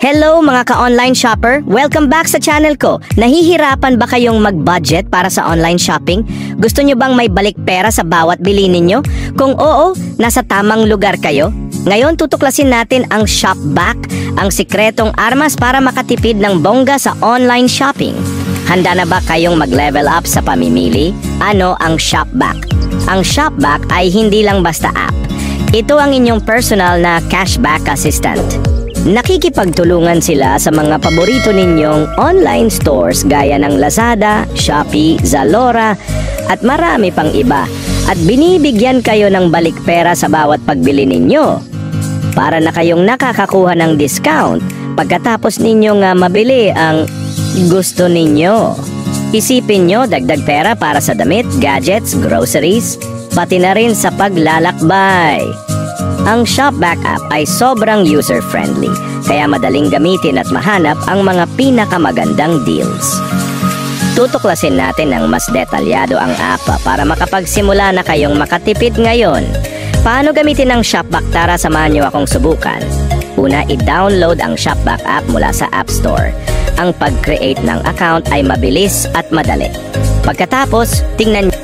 Hello mga ka-online shopper! Welcome back sa channel ko. Nahihirapan ba kayong mag-budget para sa online shopping? Gusto nyo bang may balik pera sa bawat bili ninyo? Kung oo, nasa tamang lugar kayo. Ngayon tutuklasin natin ang Shopback, ang sikretong armas para makatipid ng bongga sa online shopping. Handa na ba kayong mag-level up sa pamimili? Ano ang Shopback? Ang Shopback ay hindi lang basta app. Ito ang inyong personal na cashback assistant. Nakikipagtulungan sila sa mga paborito ninyong online stores gaya ng Lazada, Shopee, Zalora at marami pang iba. At binibigyan kayo ng balik pera sa bawat pagbili ninyo. Para na kayong nakakakuha ng discount pagkatapos ninyong mabili ang gusto ninyo. Isipin nyo dagdag pera para sa damit, gadgets, groceries, pati na rin sa paglalakbay. Ang Shopback app ay sobrang user-friendly, kaya madaling gamitin at mahanap ang mga pinakamagandang deals. Tutuklasin natin ng mas detalyado ang app para makapagsimula na kayong makatipid ngayon. Paano gamitin ang Shopback? Tara, samahan niyo akong subukan. Una, i-download ang Shopback app mula sa App Store. Ang pag-create ng account ay mabilis at madali. Pagkatapos, tingnan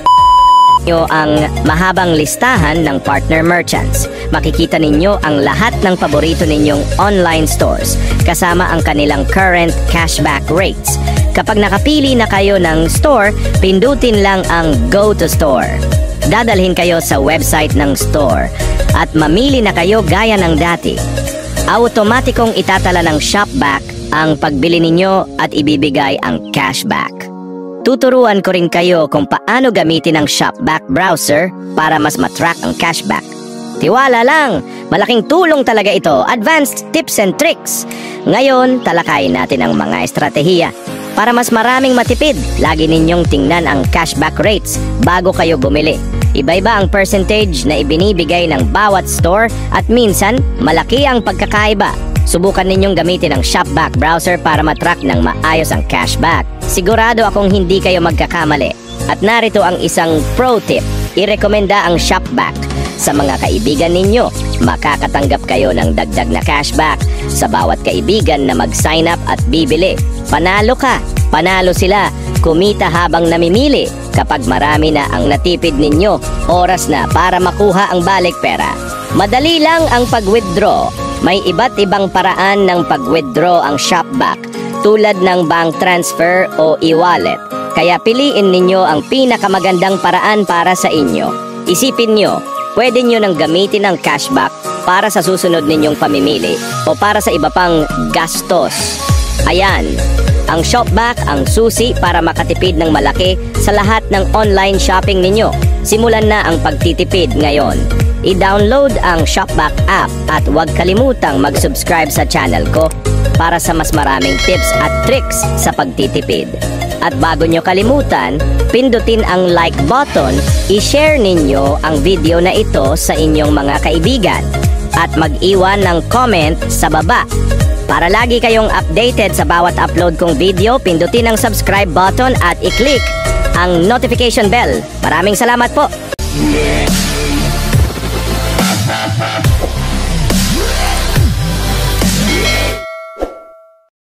nyo ang mahabang listahan ng partner merchants. Makikita ninyo ang lahat ng paborito ninyong online stores kasama ang kanilang current cashback rates. Kapag nakapili na kayo ng store, pindutin lang ang Go to Store. Dadalhin kayo sa website ng store at mamili na kayo gaya ng dati. Automatikong itatala ng Shopback ang pagbili ninyo at ibibigay ang cashback. Tuturuan ko rin kayo kung paano gamitin ang Shopback browser para mas matrack ang cashback. Tiwala lang, malaking tulong talaga ito. Advanced tips and tricks. Ngayon, talakayin natin ang mga estratehiya. Para mas maraming matipid, lagi ninyong tingnan ang cashback rates bago kayo bumili. Iba-iba ang percentage na ibinibigay ng bawat store at minsan, malaki ang pagkakaiba. Subukan ninyong gamitin ang Shopback browser para matrack ng maayos ang cashback. Sigurado akong hindi kayo magkakamali. At narito ang isang pro tip. Irekomenda ang Shopback sa mga kaibigan ninyo. Makakatanggap kayo ng dagdag na cashback sa bawat kaibigan na mag-sign up at bibili. Panalo ka, panalo sila, kumita habang namimili. Kapag marami na ang natipid ninyo, oras na para makuha ang balik pera. Madali lang ang pag-withdraw. May iba't ibang paraan ng pag-withdraw ang Shopback tulad ng bank transfer o e-wallet. Kaya piliin ninyo ang pinakamagandang paraan para sa inyo. Isipin nyo, pwede nyo nang gamitin ang cashback para sa susunod ninyong pamimili o para sa iba pang gastos. Ayan, ang Shopback ang susi para makatipid ng malaki sa lahat ng online shopping ninyo. Simulan na ang pagtitipid ngayon. I-download ang Shopback app at huwag kalimutang mag-subscribe sa channel ko para sa mas maraming tips at tricks sa pagtitipid. At bago nyo kalimutan, pindutin ang like button, i-share ninyo ang video na ito sa inyong mga kaibigan at mag-iwan ng comment sa baba. Para lagi kayong updated sa bawat upload kong video, pindutin ang subscribe button at i-click ang notification bell. Maraming salamat po!